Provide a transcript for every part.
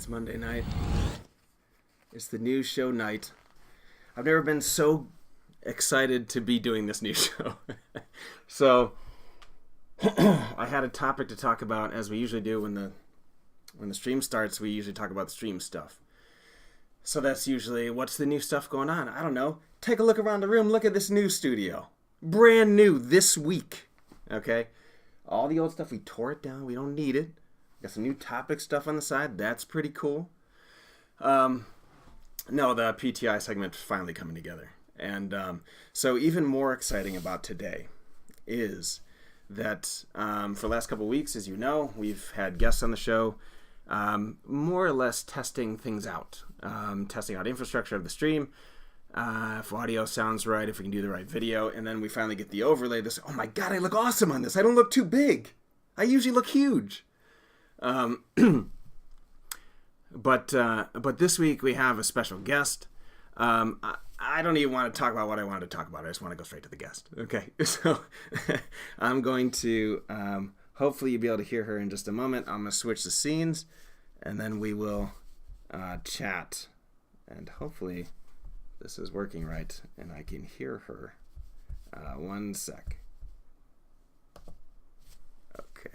It's Monday night. It's the news show night. I've never been so excited to be doing this news show. So I had a topic to talk about, as we usually do when the stream starts. We usually talk about the stream stuff. So that's usually, what's the new stuff going on? I don't know. Take a look around the room. Look at this new studio. Brand new this week. Okay? All the old stuff, we tore it down. We don't need it. Got some new topic stuff on the side. That's pretty cool. No, the PTI segment finally coming together. And so even more exciting about today is that for the last couple of weeks, as you know, we've had guests on the show more or less testing things out. Testing out infrastructure of the stream, if audio sounds right, if we can do the right video, and then we finally get the overlay. This, oh my god, I look awesome on this. I don't look too big. I usually look huge. But this week we have a special guest. I don't even want to talk about what I wanted to talk about. I just want to go straight to the guest. Okay, so I'm going to hopefully you'll be able to hear her in just a moment. I'm going to switch the scenes, and then we will chat. And hopefully this is working right, and I can hear her. One sec. Okay.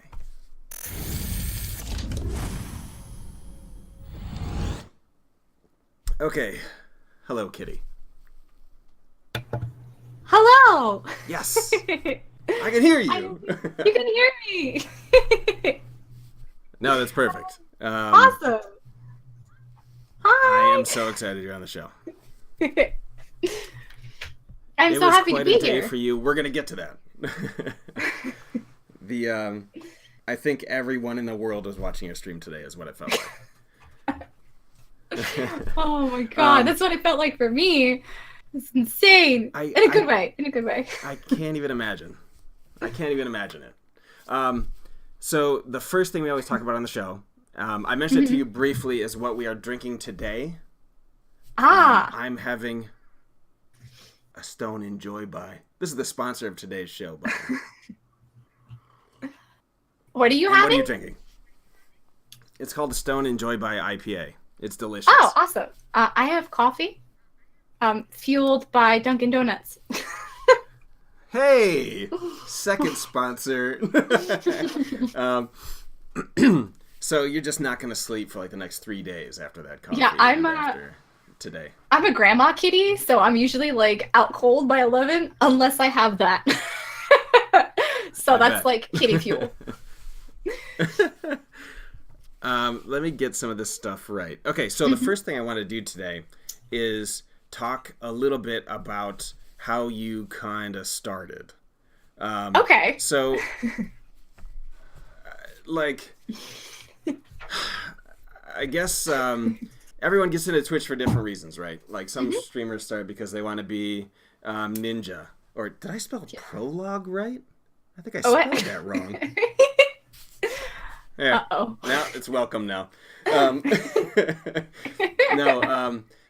Okay. Hello, Kitty. Hello. Yes. I can hear you. You can hear me. No, that's perfect. Awesome. Hi. I am so excited you're on the show. I'm so happy to be It was quite a day here. for you. We're going to get to that. I think everyone in the world was watching your stream today is what it felt like. Oh my god, that's what it felt like for me. It's insane. In a good way. I can't even imagine. It. So the first thing we always talk about on the show, I mentioned it to you briefly, is what we are drinking today. I'm having a Stone Enjoy by. This is the sponsor of today's show, by the way. What are you And having? what are you drinking? It's called the Stone Enjoy by IPA. It's delicious. Oh, awesome. I have coffee, fueled by Dunkin' Donuts. Hey, second sponsor. So you're just not going to sleep for like the next 3 days after that coffee? Yeah, after today. I'm a grandma kitty, so I'm usually like out cold by 11 unless I have that. So that's like kitty fuel. Let me get some of this stuff right. Okay, so the first thing I want to do today is talk a little bit about how you kind of started. Okay. So, like, I guess everyone gets into Twitch for different reasons, right? Like, some streamers start because they want to be ninja. Or did I spell prologue right? I think I spelled that wrong. Yeah. Uh-oh. Now it's welcome now.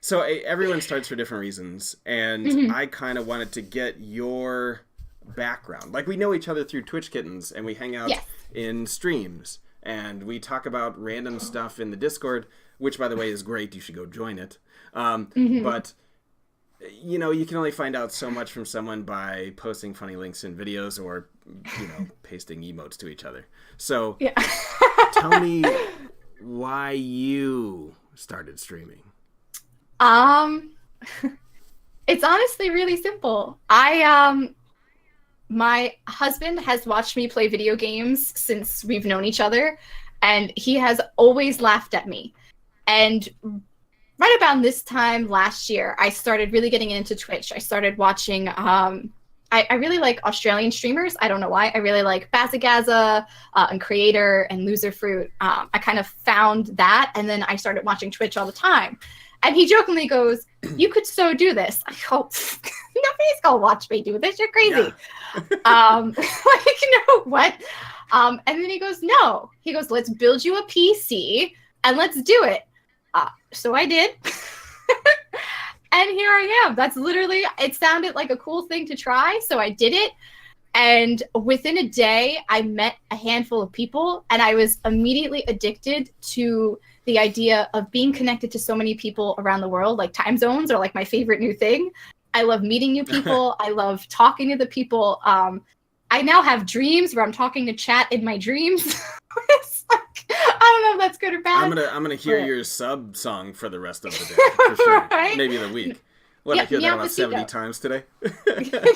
So everyone starts for different reasons, and I kind of wanted to get your background. Like, we know each other through Twitch Kittens, and we hang out in streams, and we talk about random stuff in the Discord, which, by the way, is great. You should go join it. But you know, you can only find out so much from someone by posting funny links in videos or, you know, pasting emotes to each other. So tell me why you started streaming. It's honestly really simple. My husband has watched me play video games since we've known each other, and he has always laughed at me. And right about this time last year, I started really getting into Twitch. I started watching, I really like Australian streamers. I don't know why. I really like Bazagaza and Creator and Loserfruit. I kind of found that, and then I started watching Twitch all the time. And he jokingly goes, "You could so do this." I go, "Nobody's gonna watch me do this. You're crazy." Yeah. Like, you know what? And then he goes, "No." He goes, "Let's build you a PC and let's do it." So I did. And here I am. That's literally, it sounded like a cool thing to try, so I did it. And within a day, I met a handful of people, and I was immediately addicted to the idea of being connected to so many people around the world. Like time zones are like my favorite new thing. I love meeting new people. I love talking to the people. I now have dreams where I'm talking to chat in my dreams. It's like, I don't know if that's good or bad. I'm gonna hear your sub song for the rest of the day, for sure. Right? Maybe the week. What, I hear that about 70 times today?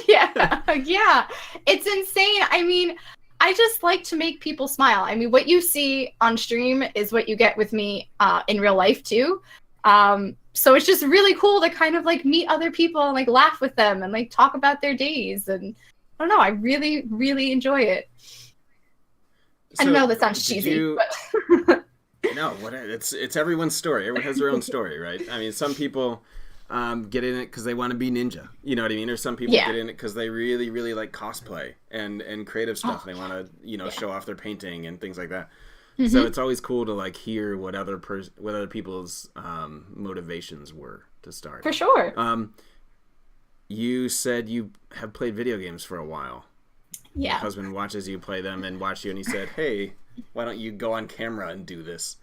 Yeah. It's insane. I mean, I just like to make people smile. I mean, what you see on stream is what you get with me in real life too. So it's just really cool to kind of like meet other people and like laugh with them and like talk about their days. And I don't know, I really, really enjoy it. So I know that sounds cheesy. But... No, it's everyone's story. Everyone has their own story, right? I mean, some people get in it because they want to be ninja, you know what I mean? Or some people get in it because they really, really like cosplay and creative stuff. They want to, show off their painting and things like that. Mm-hmm. So it's always cool to like hear what other people's motivations were to start. For sure. You said you have played video games for a while. Yeah. Your husband watches you play them and watched you, and he said, "Hey, why don't you go on camera and do this?"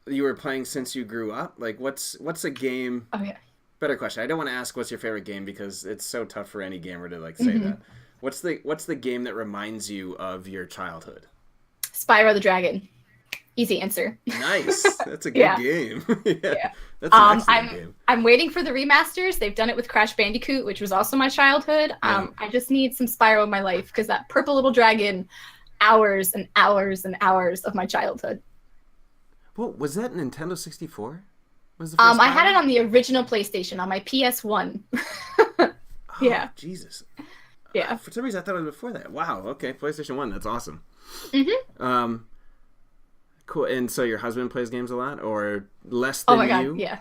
You were playing since you grew up? Like, what's a game? Oh yeah. Better question. I don't want to ask what's your favorite game because it's so tough for any gamer to like say that. What's the game that reminds you of your childhood? Spyro the Dragon. Easy answer. Nice. That's a good game. Yeah. That's an excellent game. I'm waiting for the remasters. They've done it with Crash Bandicoot, which was also my childhood. I just need some Spyro in my life because that purple little dragon, hours and hours and hours of my childhood. Well, was that Nintendo 64? Was the first I had it on the original PlayStation, on my PS1. Yeah. Jesus. Yeah. For some reason, I thought it was before that. Wow. Okay, PlayStation 1. That's awesome. Cool. And so your husband plays games a lot, or less than you? Oh my God, yeah.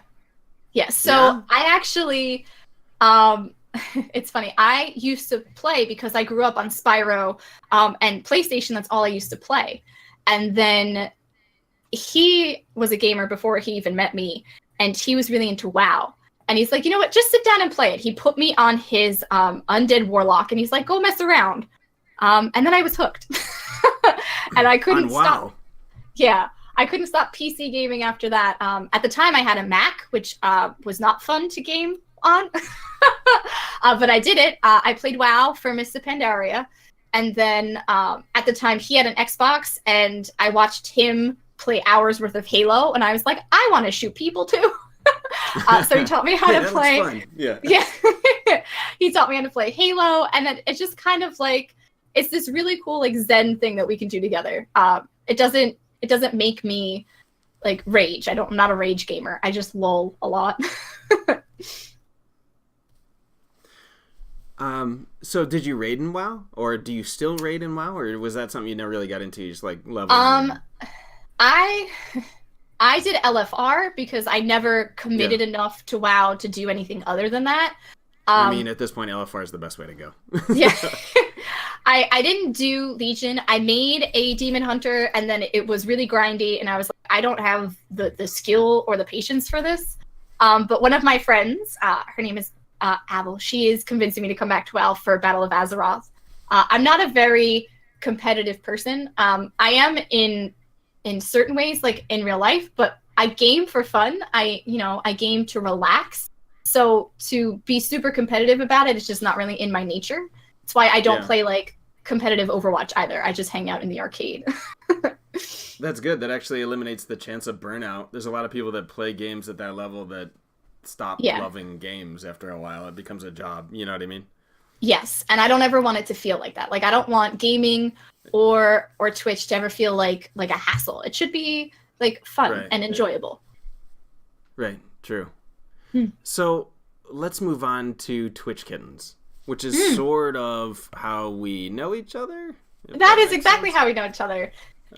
Yeah, so I actually, it's funny. I used to play because I grew up on Spyro and PlayStation. That's all I used to play. And then he was a gamer before he even met me, and he was really into WoW. And he's like, you know what, just sit down and play it. He put me on his Undead Warlock, and he's like, go mess around. And then I was hooked. And I couldn't stop. Yeah, I couldn't stop PC gaming after that. At the time, I had a Mac, which was not fun to game on. But I did it. I played WoW for Mists of Pandaria. And then at the time, he had an Xbox, and I watched him play hours worth of Halo. And I was like, I want to shoot people too. So he taught me how to play. Fun. Yeah. He taught me how to play Halo. And then it's just kind of like, it's this really cool like Zen thing that we can do together. It doesn't make me like rage. I'm not a rage gamer. I just lull a lot. So did you raid in WoW, or do you still raid in WoW, or was that something you never really got into? You just like leveling? I did LFR because I never committed enough to WoW to do anything other than that. I mean, at this point, LFR is the best way to go. Yeah. I didn't do Legion. I made a Demon Hunter, and then it was really grindy, and I was like, I don't have the skill or the patience for this. But one of my friends, her name is Abel, she is convincing me to come back to WoW for Battle of Azeroth. I'm not a very competitive person. I am in certain ways, like in real life, but I game for fun. I game to relax. So to be super competitive about it, it's just not really in my nature. That's why I don't play like competitive Overwatch either. I just hang out in the arcade. That's good. That actually eliminates the chance of burnout. There's a lot of people that play games at that level that stop loving games after a while. It becomes a job. You know what I mean? Yes, and I don't ever want it to feel like that. Like I don't want gaming or Twitch to ever feel like a hassle. It should be like fun and enjoyable. Right. True. So let's move on to Twitch Kittens, which is sort of how we know each other. That is exactly how we know each other.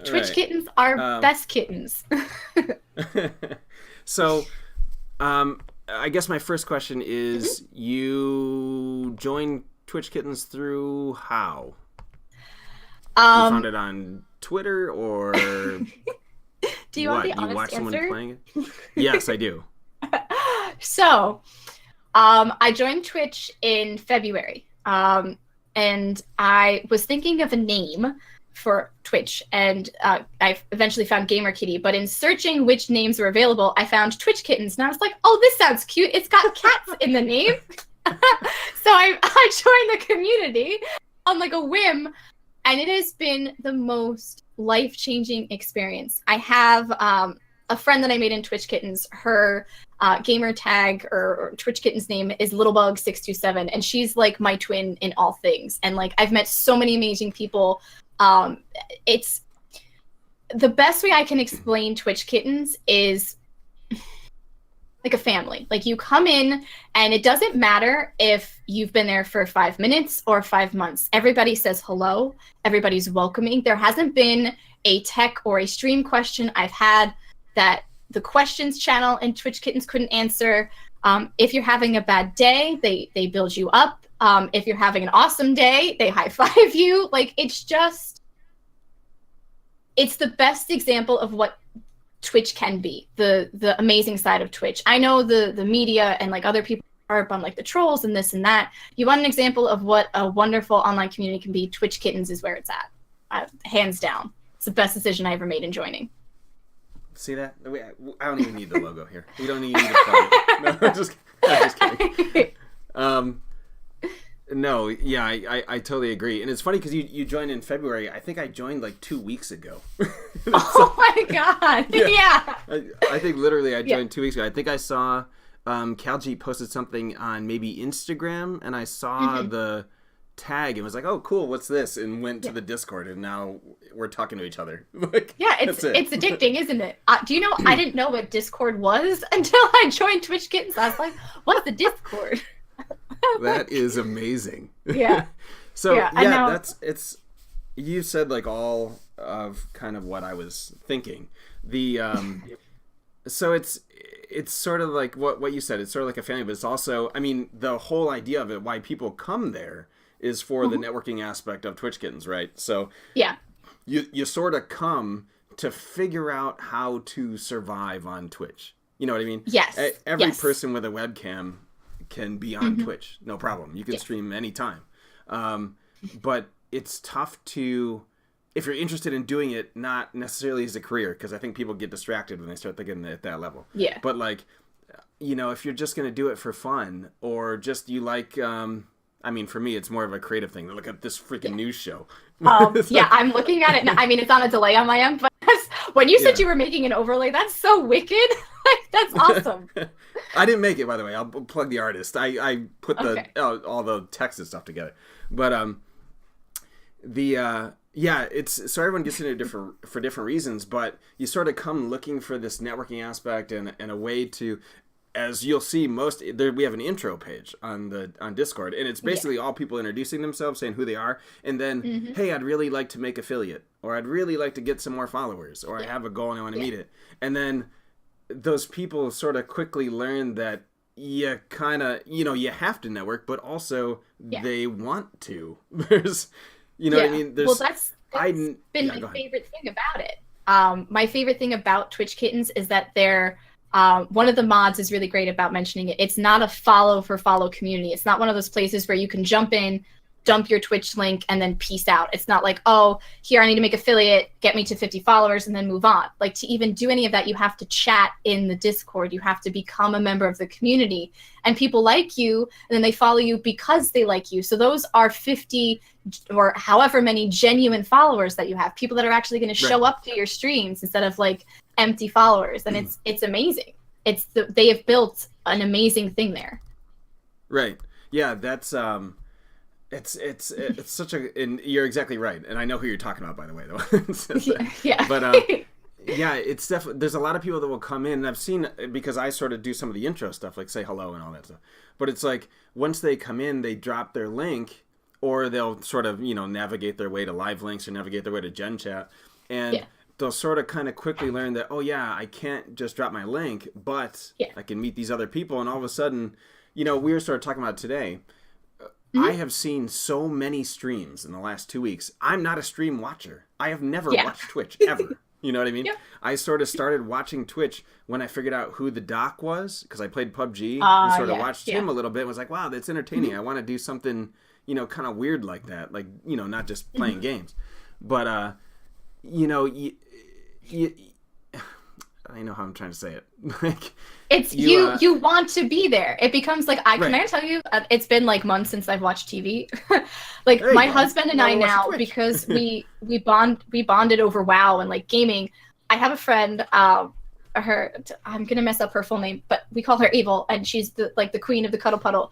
Twitch Kittens are best kittens. So, I guess my first question is, you joined Twitch Kittens through how? You found it on Twitter, or do you want the honest you watch answer? Someone playing it? Yes, I do. So, I joined Twitch in February. And I was thinking of a name for Twitch, and I eventually found Gamer Kitty. But in searching which names were available, I found Twitch Kittens, and I was like, "Oh, this sounds cute. It's got cats in the name." So I joined the community on like a whim, and it has been the most life-changing experience. I have a friend that I made in Twitch Kittens. Her gamer tag or Twitch Kittens name is Littlebug627, and she's like my twin in all things. And like I've met so many amazing people. It's the best way I can explain Twitch Kittens is like a family. Like you come in and it doesn't matter if you've been there for 5 minutes or 5 months. Everybody says hello. Everybody's welcoming. There hasn't been a tech or a stream question I've had that the questions channel in Twitch Kittens couldn't answer. If you're having a bad day, they build you up. If you're having an awesome day, they high five you. Like it's the best example of what Twitch can be, the amazing side of Twitch. I know the media and like other people harp on like the trolls and this and that. You want an example of what a wonderful online community can be, Twitch Kittens is where it's at. Hands down. It's the best decision I ever made in joining. See that? I don't even need the logo here. We don't even need to plug it. No, I'm just kidding. No, yeah, I totally agree. And it's funny because you joined in February. I think I joined like 2 weeks ago. Oh my god! Yeah. I think literally I joined 2 weeks ago. I think I saw CalG posted something on maybe Instagram, and I saw the tag and was like, "Oh, cool, what's this?" And went to the Discord, and now we're talking to each other. Like, yeah, it's addicting, isn't it? Do you know? I didn't know what Discord was until I joined Twitch Kittens. I was like, "What's the Discord?" That is amazing. Yeah. So it's you said like all of kind of what I was thinking. The so it's sort of like what you said. It's sort of like a family, but it's also, I mean, the whole idea of it, why people come there is for the networking aspect of Twitch Kittens, right? So yeah, you sort of come to figure out how to survive on Twitch. You know what I mean? Yes. Every person with a webcam can be on Twitch, no problem. You can stream anytime. But it's tough to, if you're interested in doing it, not necessarily as a career, because I think people get distracted when they start thinking at that level. Yeah. But like, you know, if you're just going to do it for fun, or just you like, I mean, for me, it's more of a creative thing. Look at this freaking news show. Yeah, I'm looking at it now. I mean, it's on a delay on my end, but when you said you were making an overlay, that's so wicked. Like, that's awesome. I didn't make it, by the way. I'll plug the artist. I put all the text and stuff together. But it's so everyone gets into it for different reasons, but you sort of come looking for this networking aspect and a way to, as you'll see, we have an intro page on Discord, and it's basically all people introducing themselves, saying who they are, and then, hey, I'd really like to make affiliate, or I'd really like to get some more followers, or I have a goal and I want to meet it. And then those people sort of quickly learn that you kind of, you have to network, but also they want to. There's, what I mean? There's, that's been my favorite thing about it. My favorite thing about Twitch Kittens is that they're, one of the mods is really great about mentioning it. It's not a follow for follow community. It's not one of those places where you can jump in, dump your Twitch link, and then peace out. It's not like, oh, here, I need to make affiliate, get me to 50 followers, and then move on. Like, to even do any of that, you have to chat in the Discord. You have to become a member of the community. And people like you, and then they follow you because they like you. So those are 50 or however many genuine followers that you have. People that are actually going to show up to your streams instead of, like, empty followers. And it's amazing. They have built an amazing thing there. Right. Yeah, that's... It's such a, and you're exactly right, and I know who you're talking about, by the way, though. Yeah. But yeah, it's definitely, there's a lot of people that will come in, and I've seen, because I sort of do some of the intro stuff, like say hello and all that stuff. But it's like once they come in, they drop their link, or they'll sort of navigate their way to live links or navigate their way to Gen Chat, and they'll sort of kind of quickly learn that, oh yeah, I can't just drop my link, but I can meet these other people, and all of a sudden, we were sort of talking about it today. I have seen so many streams in the last 2 weeks. I'm not a stream watcher. I have never watched Twitch, ever. You know what I mean? Yep. I sort of started watching Twitch when I figured out who the Doc was, because I played PUBG and sort of watched him a little bit and was like, wow, that's entertaining. I want to do something, kind of weird like that. Like, not just playing games. But, I know how I'm trying to say it. Like, it's you want to be there. It becomes like can I tell you? It's been like months since I've watched TV. Like my husband and I now, because we bonded over WoW and like gaming. I have a friend. I'm gonna mess up her full name, but we call her Evil, and she's the queen of the cuddle puddle.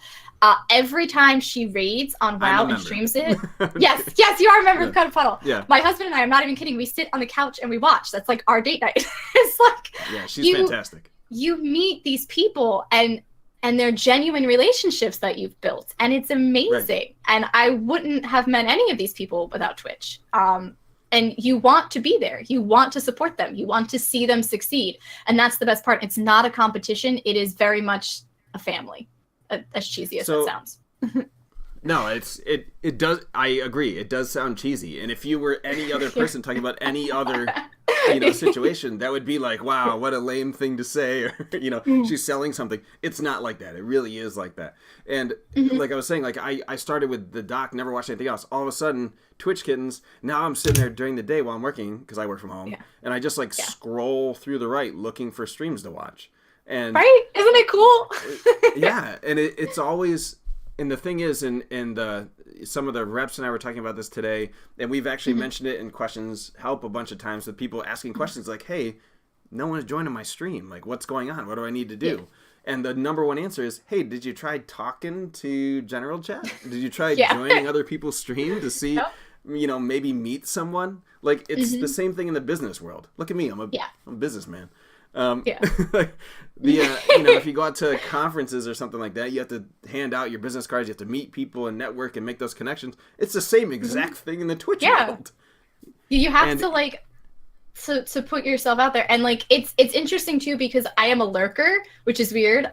Every time she raids on WoW and streams it, yes, you are a member of the cuddle puddle. Yeah. My husband and I, I'm not even kidding. We sit on the couch and we watch. That's like our date night. It's like she's fantastic. You meet these people and they're genuine relationships that you've built, and it's amazing. Right. And I wouldn't have met any of these people without Twitch. And you want to be there. You want to support them. You want to see them succeed. And that's the best part. It's not a competition. It is very much a family, as cheesy as it sounds. No, it does. I agree. It does sound cheesy. And if you were any other person talking about any other situation, that would be like, wow, what a lame thing to say. Or, she's selling something. It's not like that. It really is like that. And like I was saying, like I started with the Doc, never watched anything else. All of a sudden, Twitch Kittens, now I'm sitting there during the day while I'm working, because I work from home, and I just scroll through the right looking for streams to watch. And right? Isn't it cool? Yeah, and it's always... And the thing is, some of the reps and I were talking about this today, and we've actually mentioned it in Questions Help a bunch of times with people asking questions like, hey, no one's joining my stream. Like, what's going on? What do I need to do? Yeah. And the number one answer is, hey, did you try talking to general chat? Did you try joining other people's stream to see, maybe meet someone? Like, it's the same thing in the business world. Look at me. I'm a businessman. If you go out to conferences or something like that, you have to hand out your business cards, you have to meet people and network and make those connections. It's the same exact thing in the Twitch world. You have to put yourself out there, and like it's interesting too, because I am a lurker, which is weird.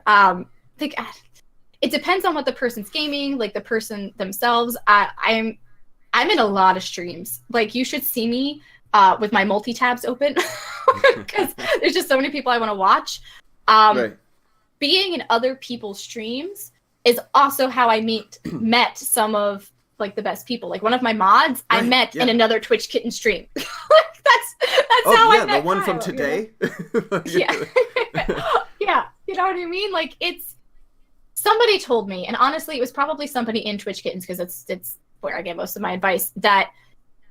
It depends on what the person's gaming, like the person themselves. I'm in a lot of streams. Like, you should see me with my multi-tabs open, because there's just so many people I want to watch. Being in other people's streams is also how I met some of like the best people. Like, one of my mods I met in another Twitch Kitten stream. that's how I met the one Kyle, from today. Yeah, you know what I mean? Like, it's somebody told me, and honestly it was probably somebody in Twitch Kittens, because it's where I get most of my advice, that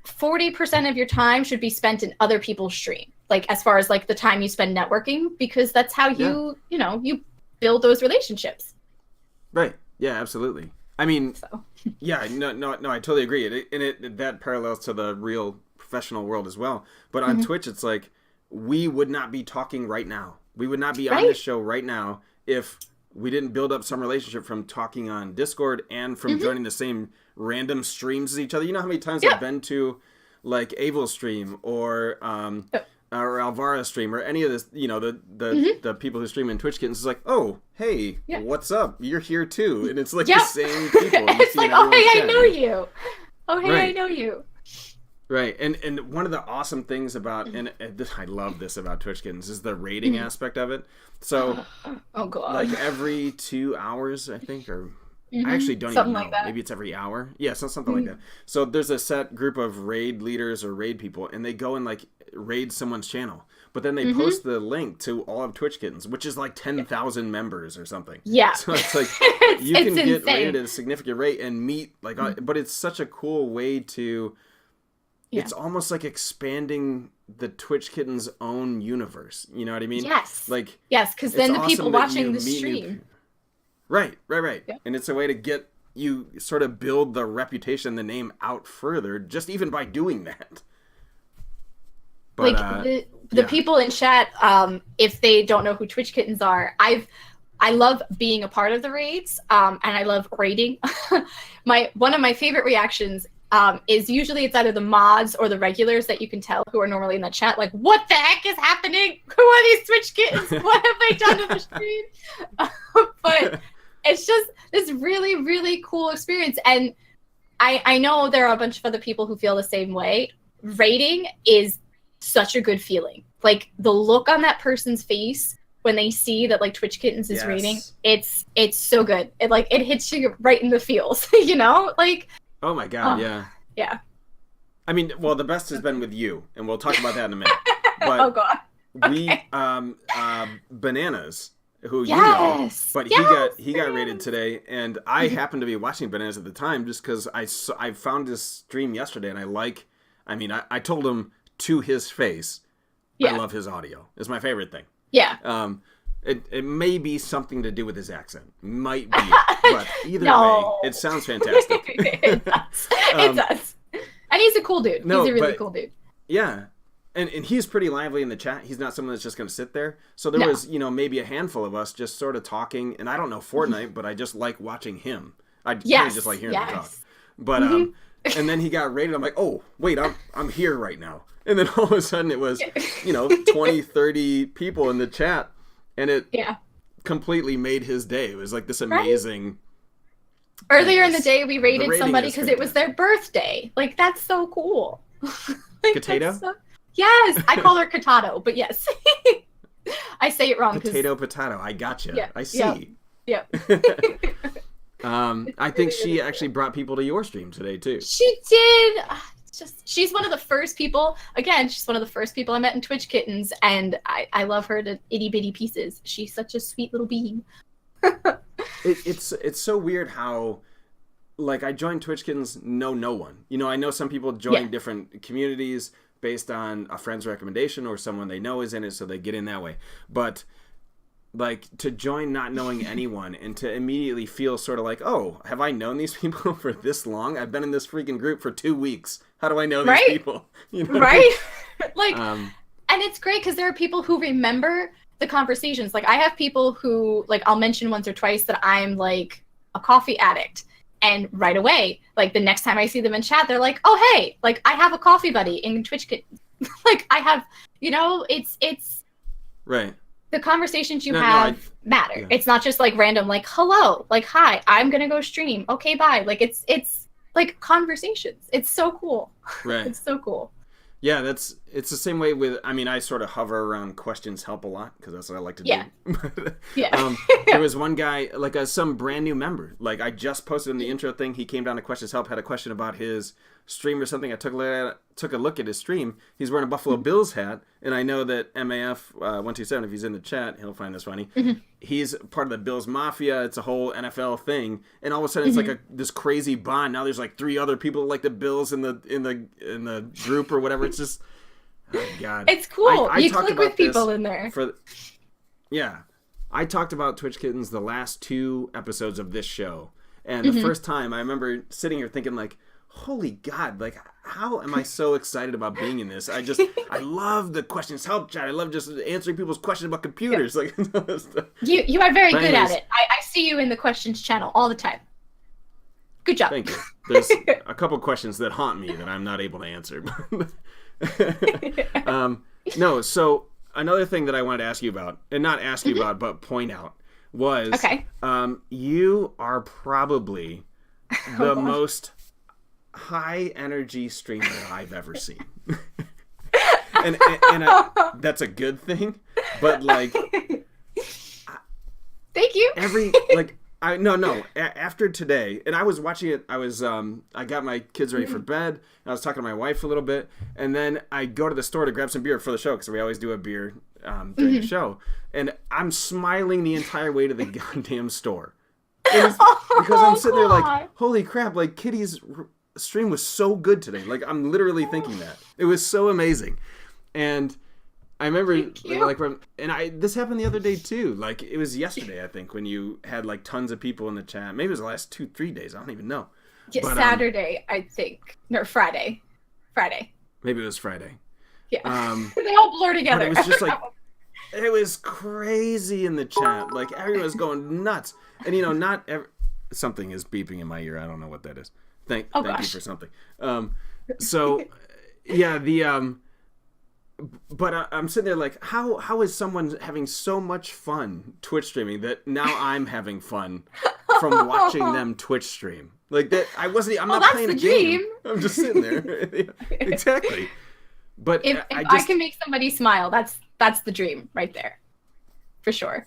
40% of your time should be spent in other people's stream, like as far as like the time you spend networking, because that's how you build those relationships. Right. Yeah, absolutely. I mean, no, I totally agree. That parallels to the real professional world as well. But on Twitch, it's like, we would not be talking right now. We would not be on this show right now if we didn't build up some relationship from talking on Discord and from joining the same random streams as each other. You know how many times I've been to like Avil's stream or Alvara's stream or any of this, the people who stream in Twitch Kittens is like, oh, hey, what's up? You're here too. And it's like the same people. It's like, oh, hey, I know you. Oh, hey, I know you. Right. And one of the awesome things about, I love this about Twitch Kittens, is the rating aspect of it. So, oh God, like every 2 hours, I think, or I actually don't even know. Like maybe it's every hour. Yeah, something like that. So there's a set group of raid leaders or raid people, and they go and like raid someone's channel. But then they post the link to all of Twitch Kittens, which is like 10,000 members or something. Yeah. So it's like you can get rated at a significant rate and meet like, but it's such a cool way to. Yeah. It's almost like expanding the Twitch Kittens' own universe. You know what I mean? Yes. Like, yes, because then the people watching the stream. Right. Yep. And it's a way to get you sort of build the reputation, the name out further, just even by doing that. But, like the people in chat, if they don't know who Twitch Kittens are, I love being a part of the raids, and I love raiding. One of my favorite reactions is usually it's either the mods or the regulars that you can tell who are normally in the chat, like, what the heck is happening? Who are these Twitch Kittens? What have they done to the stream? But it's just this really, really cool experience. And I know there are a bunch of other people who feel the same way. Raiding is such a good feeling. Like the look on that person's face when they see that like Twitch Kittens is rating, it's so good. It hits you right in the feels, you know? Like, oh my God, yeah. Yeah. I mean, well, the best has been with you, and we'll talk about that in a minute. But oh God. Okay. Bananas, who you know, but he got rated today, and I happened to be watching Bananas at the time just because I found his stream yesterday, and I told him to his face, I love his audio. It's my favorite thing. Yeah. It may be something to do with his accent. Might be. But either way, it sounds fantastic. It does. It does. And he's a cool dude. He's a really cool dude. Yeah. And he's pretty lively in the chat. He's not someone that's just going to sit there. So there was, maybe a handful of us just sort of talking. And I don't know Fortnite, but I just like watching him. I kind of just like hearing him talk. But and then he got rated. I'm like, oh, wait, I'm here right now. And then all of a sudden it was, 20, 30 people in the chat. And it completely made his day. It was like this amazing... Earlier in the day, we rated somebody because it was their birthday. Like, that's so cool. Potato? Yes, I call her Katato, but yes. I say it wrong. Potato. I gotcha. Yeah, I see. Yeah. I think she actually brought people to your stream today, too. She did. She's one of the first people. Again, she's one of the first people I met in Twitch Kittens, and I love her to itty bitty pieces. She's such a sweet little being. It's so weird how, like, I joined Twitch Kittens, no one. I know some people join different communities based on a friend's recommendation or someone they know is in it, so they get in that way. But, like, to join not knowing anyone and to immediately feel sort of like, oh, have I known these people for this long? I've been in this freaking group for 2 weeks. How do I know these people? Right? Like, and it's great because there are people who remember the conversations. Like, I have people who, like, I'll mention once or twice that I'm, like, a coffee addict. And right away, like, the next time I see them in chat, they're like, oh, hey, like, I have a coffee buddy in Twitch Kittens. Like, I have, it's... Right. The conversations you have matter. Yeah. It's not just, like, random, like, hello, like, hi, I'm gonna go stream. Okay, bye. Like, it's like, conversations. It's so cool. Right. It's so cool. Yeah, it's the same way with, I sort of hover around questions help a lot because that's what I like to do. There was one guy, like some brand new member. Like I just posted in the intro thing, he came down to questions help, had a question about his stream or something. I took a look at his stream. He's wearing a Buffalo Bills hat, and I know that MAF 127, if he's in the chat, he'll find this funny. He's part of the Bills Mafia. It's a whole NFL thing, and all of a sudden it's like this crazy bond. Now there's like 3 other people like the Bills in the group or whatever. It's just, oh God, it's cool. You click with people in there. I talked about Twitch Kittens the last 2 episodes of this show, and the first time I remember sitting here thinking like, holy God, like, how am I so excited about being in this? I love the questions help chat. I love just answering people's questions about computers. Like, you are very good at it. I see you in the questions channel all the time. Good job. Thank you. There's a couple questions that haunt me that I'm not able to answer. No, so another thing that I wanted to ask you about, and not ask you about, but point out, was you are probably the most high energy streamer I've ever seen. and that's a good thing, but like, thank you. After today, and I was watching it, I got my kids ready for bed, and I was talking to my wife for a little bit, and then I go to the store to grab some beer for the show, because we always do a beer during the show, and I'm smiling the entire way to the goddamn store. Because I'm sitting there like, holy crap, like, Kitty's stream was so good today. Like, I'm literally thinking that. It was so amazing. And I remember, this happened the other day too. Like, it was yesterday, I think, when you had like tons of people in the chat. Maybe it was the last 2-3 days. I don't even know. Yeah, but, Saturday, I think. No, Friday. Maybe it was Friday. Yeah. They all blur together. But it was just like, it was crazy in the chat. Like, everyone was going nuts. And something is beeping in my ear. I don't know what that is. Thank you for something. But I'm sitting there like, how is someone having so much fun Twitch streaming that now I'm having fun from watching them Twitch stream? Like that, I'm not playing a game. I'm just sitting there. Exactly. But If I I just can make somebody smile, that's the dream right there, for sure.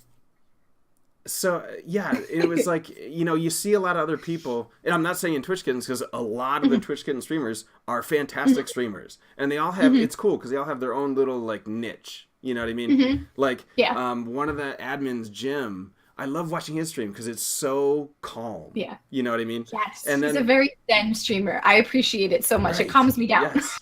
so yeah, it was like, you see a lot of other people, and I'm not saying in Twitch Kittens, because a lot of the Mhm, Twitch Kitten streamers are mhm, fantastic streamers, and they all have, mhm, it's cool because they all have their own little like niche. You know what I mean? mhm. Like, Yeah, one of the admins, Jim, I love watching his stream because it's so calm. yeah. You know what I mean? Yes, And he's a then very zen streamer. I appreciate it so much. It right, calms me down. yes.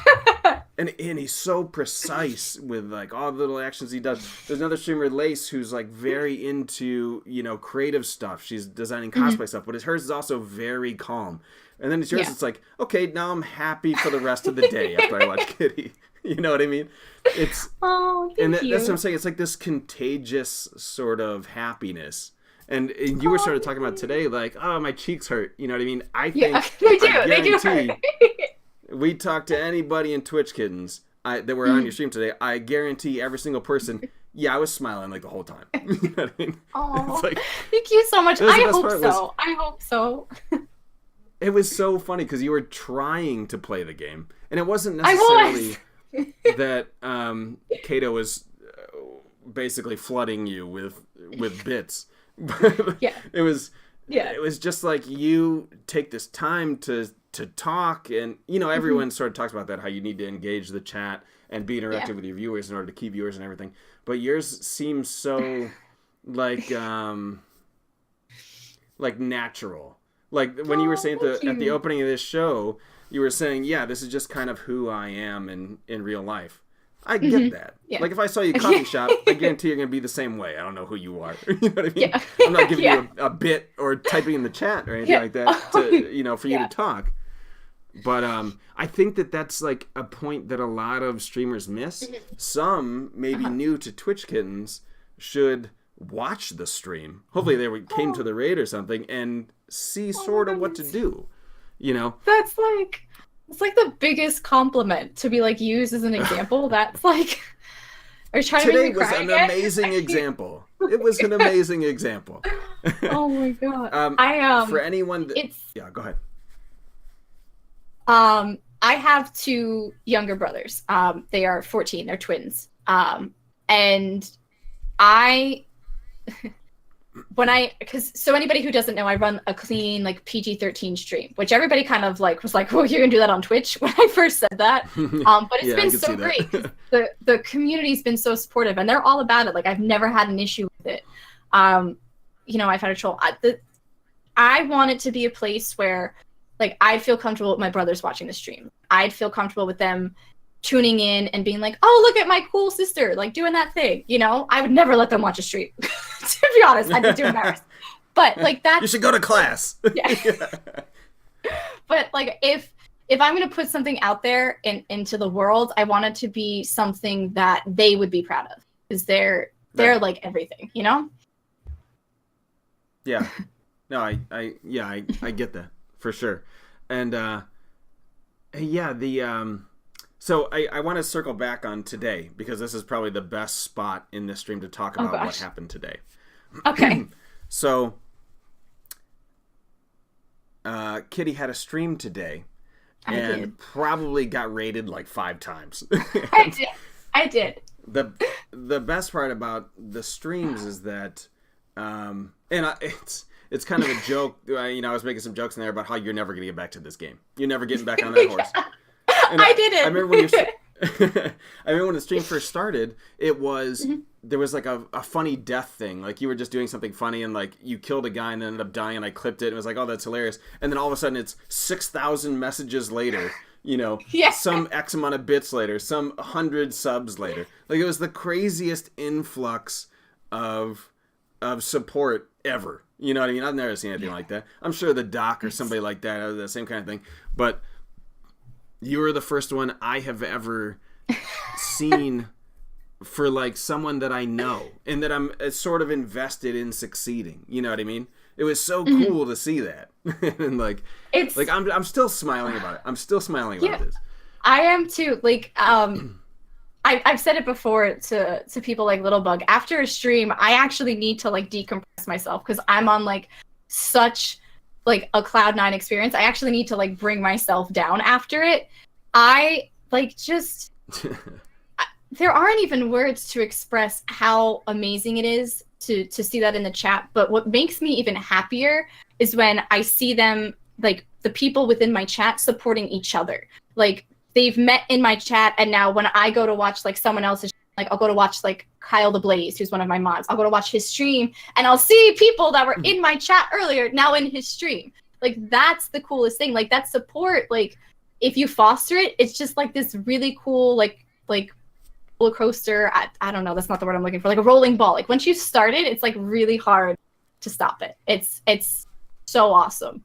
And he's so precise with like all the little actions he does. There's another streamer, Lace, who's like very into creative stuff. She's designing Mhm, cosplay stuff, but hers is also very calm. And then it's yours. yeah. It's like, okay, now I'm happy for the rest of the day after I watch Kitty. You know what I mean? It's Oh, and thank that's what I'm you. saying. It's like this contagious sort of happiness. And you were Oh, sort of thank talking about you. today, like, oh, my cheeks hurt. You know what I mean? I Yeah, think they I do. They do hurt. guarantee we talk to anybody in Twitch Kittens that were on your Mhm. stream today, I guarantee every single person, yeah, I was smiling like the whole time. You know what I mean? It's Oh, like thank you so much. that was the I best hope part was so. I hope so. it was so funny because you were trying to play the game, and it wasn't I necessarily was. that Kato was basically flooding you with bits. But Yeah, yeah. it was just like you take this time to talk, and Mhm. everyone sort of talks about that, how you need to engage the chat and be Yeah. interactive with your viewers in order to keep viewers and everything. But yours seems so like natural. Like when you were Oh, saying thank at the you. opening of this show, you were saying, yeah, this is just kind of who I am in real life. I get Hmm. that. Yeah. Like if I saw you coffee shop, I guarantee you're gonna be the same way. I don't know who you are. You know what I mean? Yeah. I'm not giving Yeah. you a bit or typing in the chat or anything Yeah. like that to for you to Yeah. talk. But I think that's like a point that a lot of streamers miss. Mhm. Some maybe Uh-huh. new to Twitch Kittens should watch the stream. Hopefully came to Oh, the raid or something and see oh my sort of what to goodness. do. You know, That's like it's like the biggest compliment to be like used as an example. That's like, are you trying to make today me was cry an again? amazing example. It was an amazing example. Oh my god. um, I for anyone that, it's yeah, go ahead. I have two younger brothers. They are 14, they're twins. And I because so anybody who doesn't know, I run a clean like PG-13 stream, which everybody kind of like was like, "Oh, you're gonna do that on Twitch?" When I first said that, but it's Yeah, I been can so see great because that. the community's been so supportive, and they're all about it. Like I've never had an issue with it. Um, I've had a troll. I want it to be a place where like I'd feel comfortable with my brothers watching the stream. I'd feel comfortable with them tuning in and being like, "Oh, look at my cool sister, like doing that thing." I would never let them watch a stream. To be honest, I'd be too embarrassed. But like You that's should go to class. yeah. But like if I'm gonna put something out there into the world, I want it to be something that they would be proud of because they're Right. like everything. Yeah. No, I get that for sure. And yeah, so I want to circle back on today because this is probably the best spot in this stream to talk Oh about what gosh. happened today. Okay. So Kitty had a stream today I and did. probably got rated like 5 times. I did. I did. The best part about the streams is that it's kind of a joke. I was making some jokes in there about how you're never going to get back to this game. You're never getting back on that horse. And I did I it. remember when I remember when the stream first started, it was Mhm. there was like a funny death thing. Like you were just doing something funny and like you killed a guy and ended up dying and I clipped it and it was like, oh, that's hilarious. And then all of a sudden it's 6,000 messages later, Yeah. some X amount of bits later, some 100 subs later. Like it was the craziest influx of support ever. You know what I mean? I've never seen anything like that. I'm sure the doc or somebody like that, the same kind of thing. But you were the first one I have ever seen for like someone that I know and that I'm sort of invested in succeeding. You know what I mean? It was so cool to see that. And It's I'm still smiling about it. I'm still smiling about Yeah. this. I am too. Like I've said it before to people like Littlebug. After a stream, I actually need to like decompress myself because I'm on like such like a Cloud9 experience. I actually need to like bring myself down after it. I like just There aren't even words to express how amazing it is to see that in the chat. But what makes me even happier is when I see them, like the people within my chat, supporting each other. Like they've met in my chat, and now when I go to watch like someone else's, like I'll go to watch like Kyle the Blaze, who's one of my mods. I'll go to watch his stream, and I'll see people that were in my chat earlier now in his stream. Like that's the coolest thing. Like that support. Like if you foster it, it's just like this really cool like roller coaster. I don't know, that's not the word I'm looking for. Like a rolling ball. Like once you start it, it's like really hard to stop it. It's so awesome.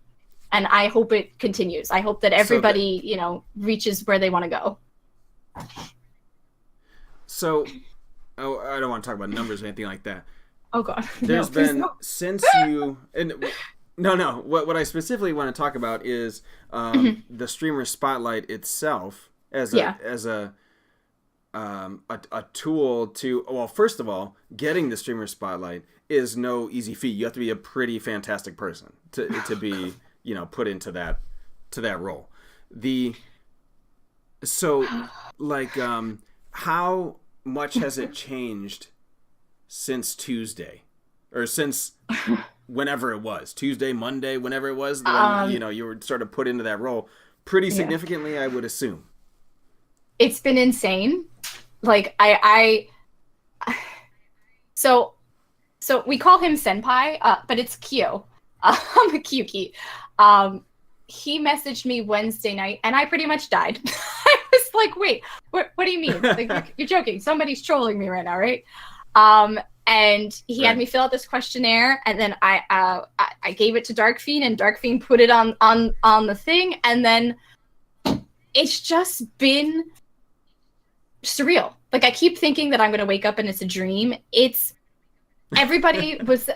And I hope it continues. I hope that everybody, you know, reaches where they want to go. So, I don't want to talk about numbers or anything like that. Oh God. There's been since you and no. What I specifically want to talk about is the streamer spotlight itself as a tool to, well, first of all, getting the streamer spotlight is no easy feat. You have to be a pretty fantastic person to be, you know, put into that role. How much has it changed since Tuesday, or since whenever it was, Tuesday, Monday, whenever it was, when, you know, you were sort of put into that role pretty significantly, I would assume. It's been insane. Like so we call him Senpai, but it's Kyo. Kyuki. He messaged me Wednesday night, and I pretty much died. I was like, "Wait, what do you mean? Like, you're joking? Somebody's trolling me right now, right?" And he had me fill out this questionnaire, and then I gave it to Darkfiend, and Darkfiend put it on the thing, and then it's just been surreal. Like I keep thinking that I'm gonna wake up and it's a dream. It's everybody was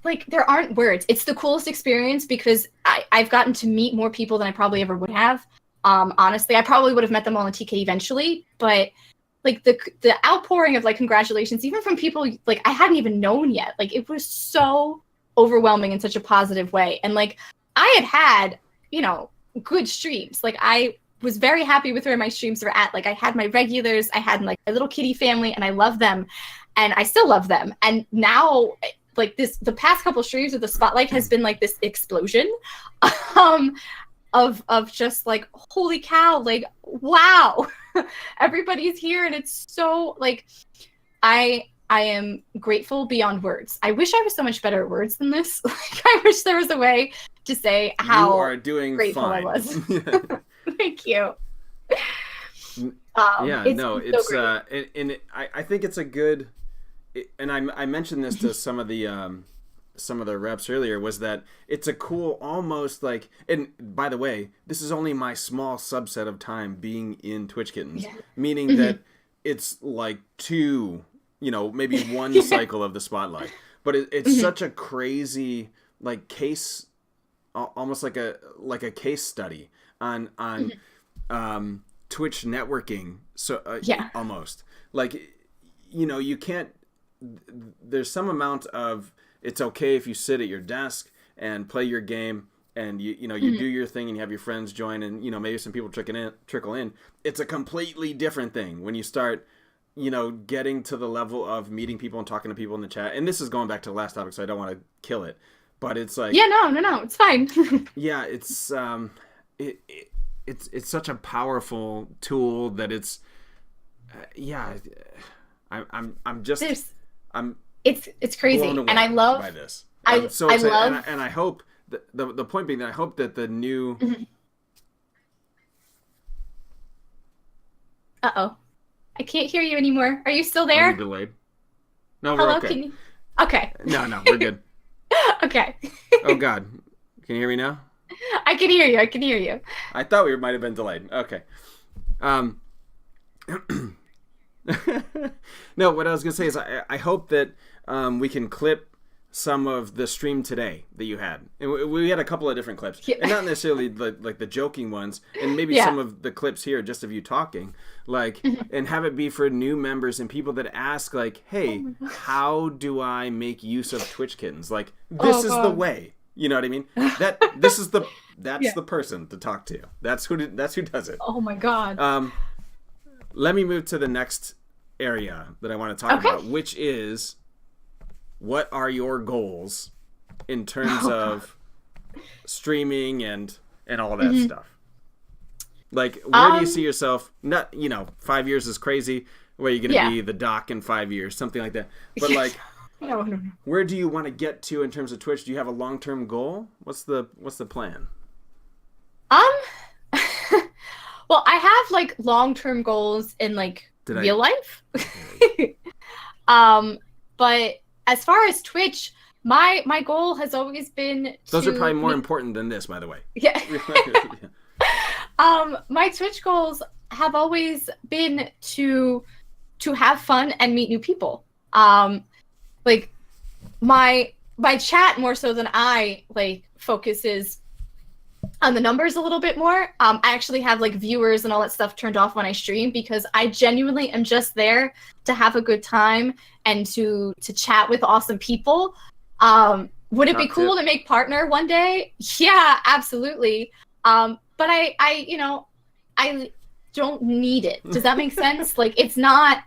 like, there aren't words. It's the coolest experience because I've gotten to meet more people than I probably ever would have. Honestly, I probably would have met them all in TK eventually, but like the outpouring of like congratulations, even from people like I hadn't even known yet. Like it was so overwhelming in such a positive way. And like I had, you know, good streams. Like I was very happy with where my streams were at. Like I had my regulars, I had like my little kitty family, and I love them, and I still love them. And now, like the past couple streams with the spotlight has been like this explosion, of just like, holy cow, like wow, everybody's here, and it's so like, I am grateful beyond words. I wish I was so much better at words than this. Like I wish there was a way to say how you are doing grateful fine. I was. Thank you. I think it's a good, and I mentioned this to some of the reps earlier, was that it's a cool, almost like, and by the way, this is only my small subset of time being in Twitch Kittens, meaning that it's like two, you know, maybe one cycle of the spotlight, but it's such a crazy like case, almost like a case study on Twitch networking. So almost like, you know, you can't, there's some amount of, it's okay if you sit at your desk and play your game and you know you do your thing and you have your friends join, and you know maybe some people trickle in. It's a completely different thing when you start, you know, getting to the level of meeting people and talking to people in the chat. And this is going back to the last topic, so I don't want to kill it, but it's like, no, it's fine. It's such a powerful tool that it's it's crazy, and I love by this. I'm so excited, I love, and I hope the point being that I hope that the new. I can't hear you anymore. Are you still there? I'm delayed. No, hello. We're okay. Can you... Okay. No, we're good. Okay. Oh God, can you hear me now? I can hear you. I thought we might have been delayed. Okay. No, what I was gonna say is I hope that we can clip some of the stream today that you had, and we had a couple of different clips, and not necessarily like the joking ones, and maybe some of the clips here just of you talking, like, and have it be for new members and people that ask like, hey, how do I make use of Twitch Kittens? Like, this is the way. You know what I mean? That's the person to talk to. That's who does it. Oh my God. let me move to the next area that I want to talk about, which is, what are your goals in terms of streaming and all that stuff? Like, where do you see yourself? Not, 5 years is crazy. Where are you going to be the doc in 5 years? Something like that. But like, no. Where do you want to get to in terms of Twitch? Do you have a long-term goal? What's the plan? Well, I have like long-term goals in like real life. But as far as Twitch, my goal has always been Those are probably more important than this, by the way. Yeah. My Twitch goals have always been to have fun and meet new people. Like my chat more so than I like focuses on the numbers a little bit more. I actually have like viewers and all that stuff turned off when I stream because I genuinely am just there to have a good time and to chat with awesome people. Would it be cool to make partner one day? Yeah, absolutely. But I don't need it. Does that make sense? Like, it's not.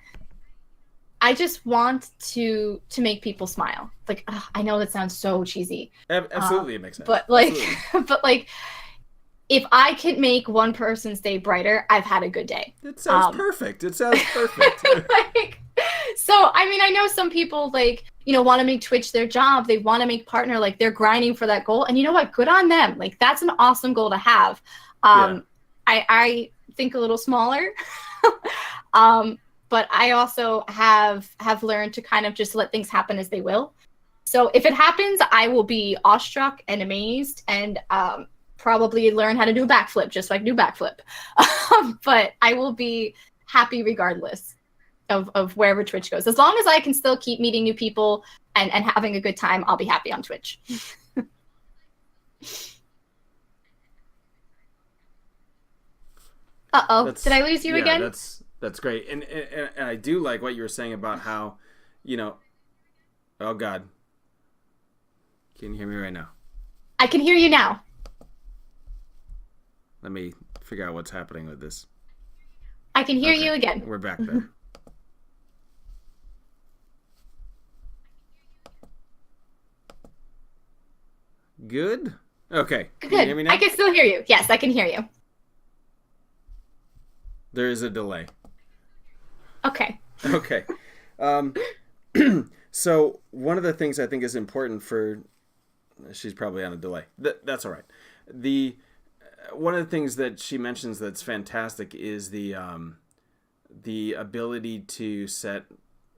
I just want to make people smile. Like, I know that sounds so cheesy. Absolutely, it makes sense. But like, if I can make one person's day brighter, I've had a good day. It sounds perfect. It sounds perfect. So I mean, I know some people like want to make Twitch their job. They want to make partner. Like, they're grinding for that goal. And you know what? Good on them. Like, that's an awesome goal to have. I think a little smaller. But I also have learned to kind of just let things happen as they will. So if it happens, I will be awestruck and amazed and probably learn how to do a backflip, just like do backflip. But I will be happy regardless of wherever Twitch goes. As long as I can still keep meeting new people and having a good time, I'll be happy on Twitch. Uh-oh, did I lose you again? That's great. And I do like what you were saying about how, oh God. Can you hear me right now? I can hear you now. Let me figure out what's happening with this. I can hear you again. We're back there. Good? Okay. Good. Can you hear me now? I can still hear you. Yes, I can hear you. There is a delay. Okay. Okay. So one of the things I think is important for, she's probably on a delay. That's all right. One of the things that she mentions that's fantastic is the ability to set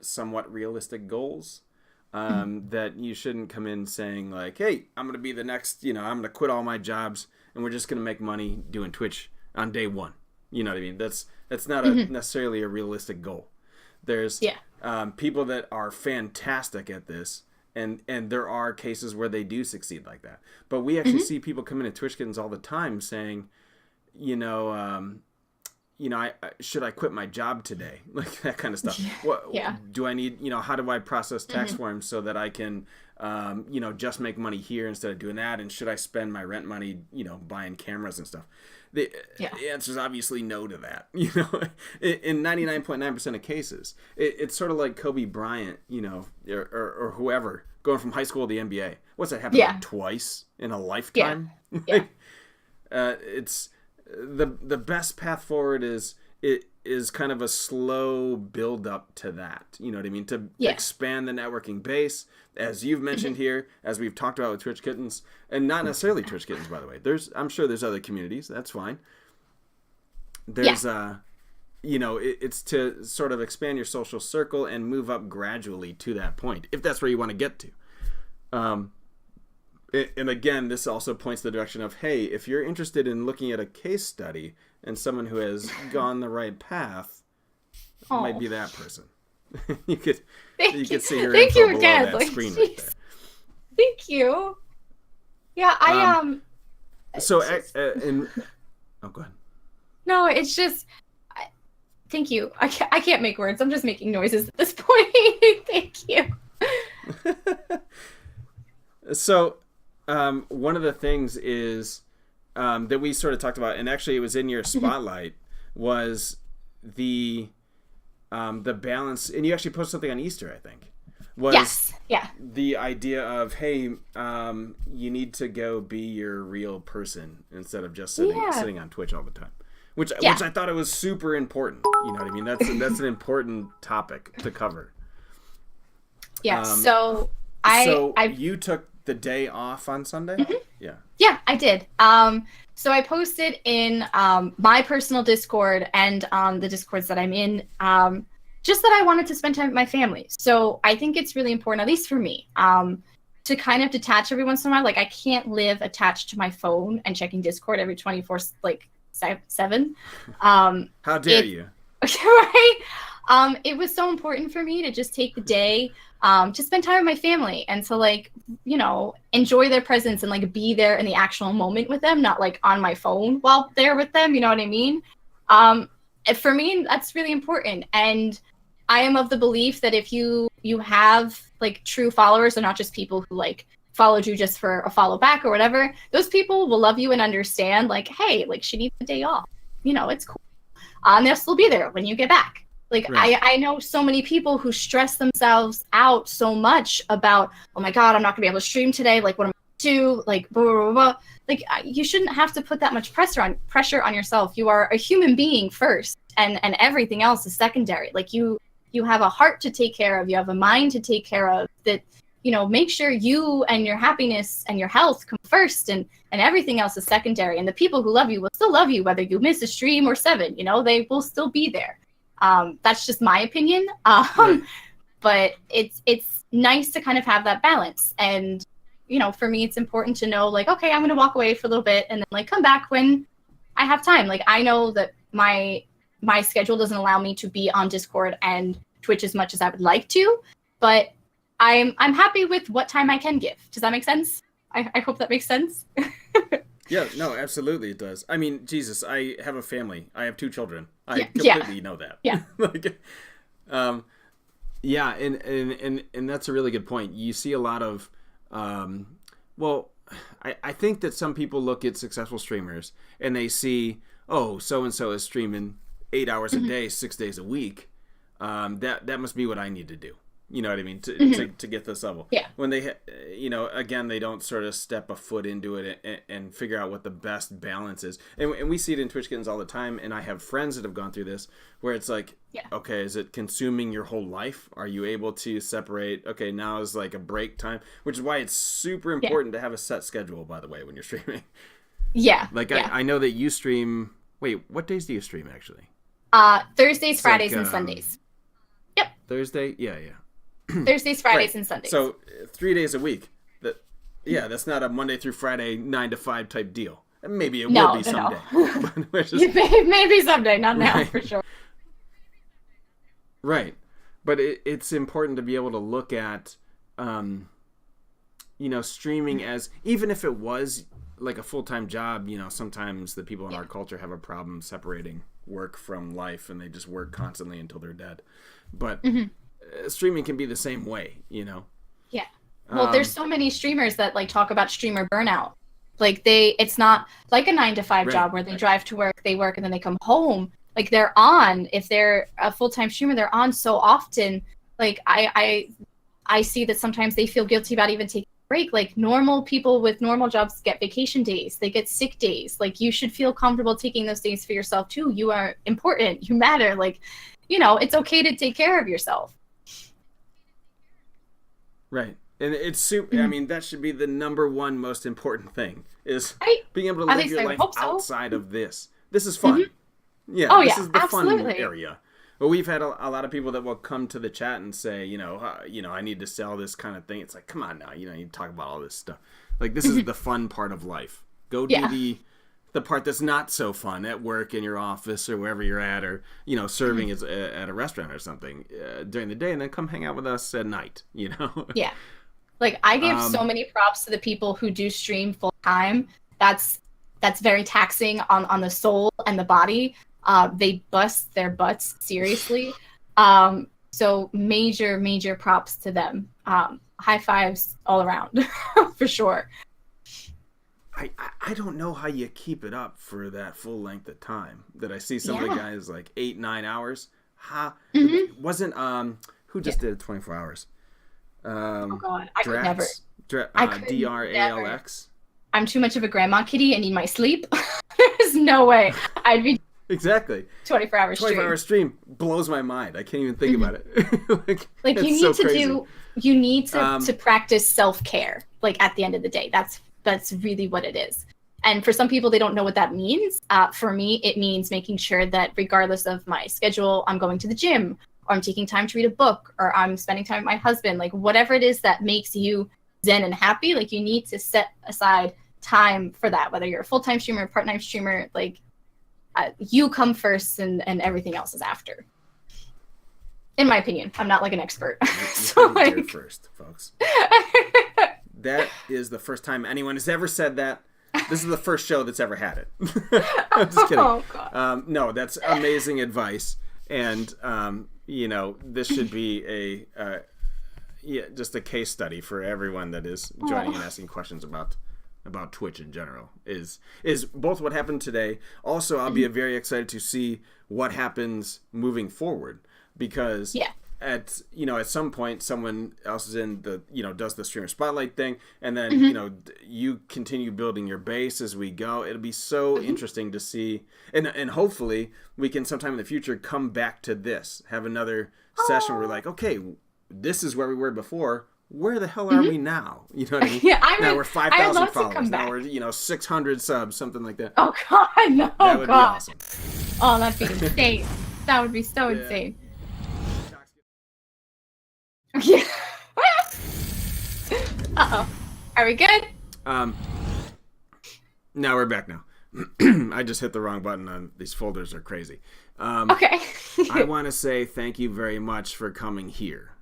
somewhat realistic goals. That you shouldn't come in saying like, hey, I'm going to be the next, I'm going to quit all my jobs and we're just going to make money doing Twitch on day one. You know what I mean? That's not necessarily a realistic goal. There's people that are fantastic at this, and there are cases where they do succeed like that. But we actually see people come into Twitch Kittens all the time saying, should I quit my job today? Like that kind of stuff. What do I need? How do I process tax forms so that I can, just make money here instead of doing that? And should I spend my rent money, buying cameras and stuff? The answer is obviously no to that. In 99.9% of cases, it's sort of like Kobe Bryant, or whoever going from high school to the NBA. What's that happen like twice in a lifetime? Yeah. It's the best path forward is kind of a slow build up to that. You know what I mean? To expand the networking base, as you've mentioned here, as we've talked about with Twitch Kittens, and not necessarily Twitch Kittens, by the way. I'm sure there's other communities. That's fine. There's it's to sort of expand your social circle and move up gradually to that point, if that's where you want to get to. And again, this also points the direction of, hey, if you're interested in looking at a case study and someone who has gone the right path, it might be that person. you could see her info below that screen right there. Thank you. Yeah, So, oh, go ahead. No, it's just. Thank you. I can't make words. I'm just making noises at this point. Thank you. So, one of the things is that we sort of talked about, and actually it was in your spotlight, was the balance, and you actually posted something on Easter, I think, was Yes. Yeah. the idea of, hey, you need to go be your real person instead of just sitting on Twitch all the time. Which I thought it was super important. You know what I mean? That's an important topic to cover. Yeah. So you took the day off on Sunday? Mm-hmm. Yeah. Yeah, I did. So I posted in my personal Discord and on the Discords that I'm in, just that I wanted to spend time with my family. So I think it's really important, at least for me, to kind of detach every once in a while. Like, I can't live attached to my phone and checking Discord every 24/7. How dare you? Right? It was so important for me to just take the day to spend time with my family and to, like, you know, enjoy their presence and, like, be there in the actual moment with them, not, like, on my phone while they're with them, you know what I mean? For me, that's really important. And I am of the belief that if you have, like, true followers and not just people who, like, followed you just for a follow back or whatever, those people will love you and understand, like, hey, like, she needs a day off. You know, it's cool. And they'll still be there when you get back. Like, right. I know so many people who stress themselves out so much about, oh my God, I'm not gonna be able to stream today. Like, what am I gonna do? Like, blah, blah, blah, blah. Like, you shouldn't have to put that much pressure on yourself. You are a human being first, and everything else is secondary. Like, you have a heart to take care of. You have a mind to take care of. That, you know, make sure you and your happiness and your health come first, and everything else is secondary. And the people who love you will still love you whether you miss a stream or 7. You know, they will still be there. That's just my opinion. Right. But it's nice to kind of have that balance. And, you know, for me, it's important to know, like, okay, I'm going to walk away for a little bit and then, like, come back when I have time. Like, I know that my schedule doesn't allow me to be on Discord and Twitch as much as I would like to, but I'm happy with what time I can give. Does that make sense? I hope that makes sense. Yeah, no, absolutely it does. I mean, Jesus, I have a family. I have 2 children. I completely know that. Yeah. Like, yeah, and that's a really good point. You see a lot of, well, I think that some people look at successful streamers and they see, oh, so-and-so is streaming 8 hours a day, 6 days a week. That must be what I need to do. You know what I mean? To get this level. Yeah. When they, you know, again, they don't sort of step a foot into it and figure out what the best balance is. And we see it in Twitch Kittens all the time. And I have friends that have gone through this where it's like, okay, is it consuming your whole life? Are you able to separate? Okay, now is like a break time, which is why it's super important to have a set schedule, by the way, when you're streaming. Yeah. Like, I know that you stream. Wait, what days do you stream actually? Thursdays, It's Fridays, like, and Sundays. Yep. Thursday? Yeah. Thursdays, Fridays, Right. and Sundays. So 3 days a week. That's not a Monday through Friday 9 to 5 type deal. Maybe it will be someday. Maybe someday, not now, for sure. Right, but it's important to be able to look at, you know, streaming as, even if it was like a full-time job. You know, sometimes the people in our culture have a problem separating work from life, and they just work constantly until they're dead. But streaming can be the same way, you know. Yeah. Well, there's so many streamers that, like, talk about streamer burnout. Like, it's not like a 9 to 5 job where they drive to work, they work, and then they come home. Like, they're on, if they're a full-time streamer, they're on so often. Like, I see that sometimes they feel guilty about even taking a break. Like, normal people with normal jobs get vacation days, they get sick days. Like, you should feel comfortable taking those days for yourself too. You are important, you matter. Like, you know, it's okay to take care of yourself. Right. And it's super, I mean, that should be the number one most important thing, is being able to live your life outside of this. This is fun. Yeah, this is the fun area. But we've had a lot of people that will come to the chat and say, you know, I need to sell this kind of thing. It's like, come on now, you know, you talk about all this stuff. Like, this is the fun part of life. Go do the part that's not so fun at work, in your office, or wherever you're at, or, you know, serving at a restaurant or something during the day, and then come hang out with us at night, you know? Yeah. Like, I give so many props to the people who do stream full time. That's very taxing on the soul and the body. They bust their butts, seriously. So major props to them. High fives all around, for sure. I don't know how you keep it up for that full length of time. That I see some of the guys like 8-9 hours. Wasn't who just did 24 hours? Oh God, I could Drax, never. I could Dralx. I'm too much of a grandma kitty. I need my sleep. There's no way I'd be exactly 24 hours 24 hour stream blows my mind. I can't even think about it. like you need to do. You need to practice self-care. Like at the end of the day, that's really what it is. And for some people, they don't know what that means. For me, it means making sure that regardless of my schedule, I'm going to the gym, or I'm taking time to read a book, or I'm spending time with my husband. Like whatever it is that makes you zen and happy, like you need to set aside time for that. Whether you're a full-time streamer, part-time streamer, like you come first, and everything else is after. In my opinion, I'm not like an expert. So like first, folks. That is the first time anyone has ever said that. This is the first show that's ever had it. I'm just kidding. Oh, God. No, that's amazing advice. And, this should be just a case study for everyone that is joining and asking questions about Twitch in general. Is both what happened today. Also, I'll be very excited to see what happens moving forward. Because at some point someone else is in the does the streamer spotlight thing, and then you continue building your base as we go. It'll be so interesting to see, and hopefully we can sometime in the future come back to this, have another session where we're like, okay, this is where we were before. Where the hell are we now? You know what I mean? Now we're 5,000 followers. Now we're 600 subs, something like that. Oh God, no! That would be awesome. Oh, that'd be insane. That would be so insane. Yeah. Uh-oh. Are we good? Now we're back now. I just hit the wrong button on these folders are crazy. Okay. I want to say thank you very much for coming here.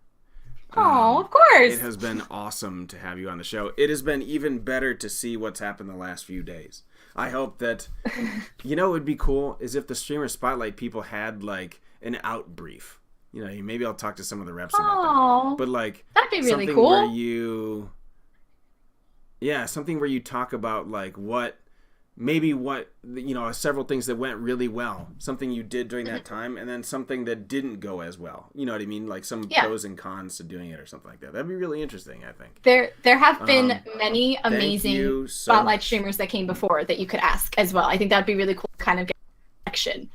Oh, of course. It has been awesome to have you on the show. It has been even better to see what's happened the last few days. I hope that, what would be cool is if the Streamer Spotlight people had like an out brief. Maybe I'll talk to some of the reps about that. But like, that'd be really something cool. Something where you talk about like several things that went really well, something you did during that time, and then something that didn't go as well. You know what I mean? Like some pros and cons to doing it or something like that. That'd be really interesting, I think. There have been many amazing spotlight streamers that came before that you could ask as well. I think that'd be really cool to kind of get action.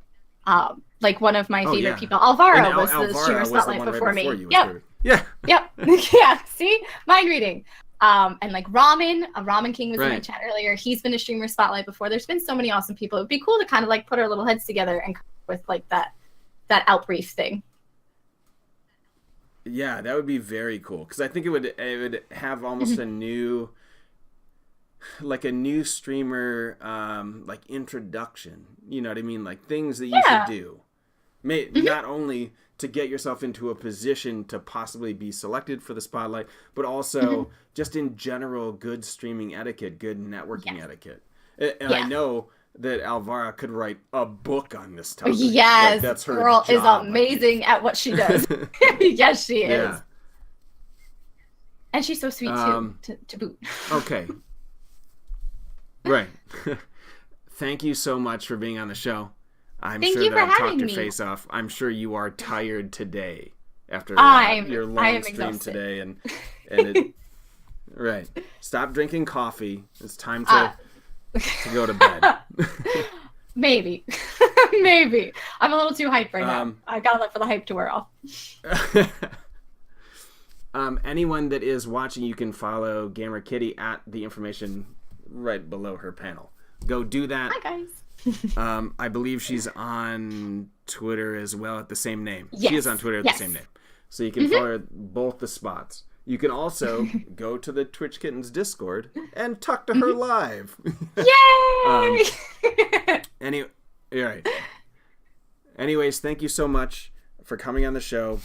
Like one of my favorite people, Alvaro, was the streamer spotlight before me. Yep. Yeah. See? Mind reading. And like Ramen King was in my chat earlier. He's been a streamer spotlight before. There's been so many awesome people. It'd be cool to kind of like put our little heads together and come up with like that out brief thing. Yeah, that would be very cool because I think it would have almost a new streamer like introduction. You know what I mean? Like things that you should do. Not only to get yourself into a position to possibly be selected for the spotlight, but also just in general good streaming etiquette, good networking etiquette. And I know that Alvara could write a book on this topic. Yes, that's her girl job, is amazing at what she does. Yes, she is. And she's so sweet too, to boot. Okay. Right. Thank you so much for being on the show. I'm sure that I've talked your face off. I'm sure you are tired today after your long stream today, and right. Stop drinking coffee. It's time to go to bed. Maybe. I'm a little too hyped right now. I gotta let for the hype to wear off. Anyone that is watching, you can follow Gamer Kitty at the information right below her panel. Go do that. Hi guys. I believe she's on Twitter as well at the same name. Yes. She is on Twitter at the same name. So you can follow her at both the spots. You can also go to the Twitch Kittens Discord and talk to her live. Yay! Right. Anyways, thank you so much for coming on the show.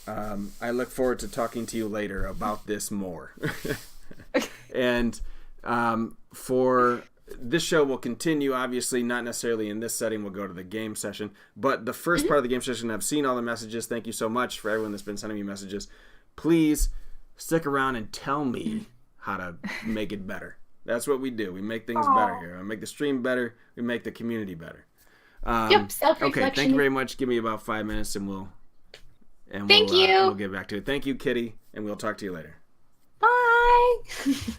I look forward to talking to you later about this more. And for this show will continue, obviously, not necessarily in this setting. We'll go to the game session. But the first part of the game session, I've seen all the messages. Thank you so much for everyone that's been sending me messages. Please stick around and tell me how to make it better. That's what we do. We make things Aw. better here. We make the stream better. We make the community better. Yep, self-reflection. Okay, thank you very much. Give me about 5 minutes, and Thank you. We'll get back to it. Thank you, Kitty, and we'll talk to you later. Bye.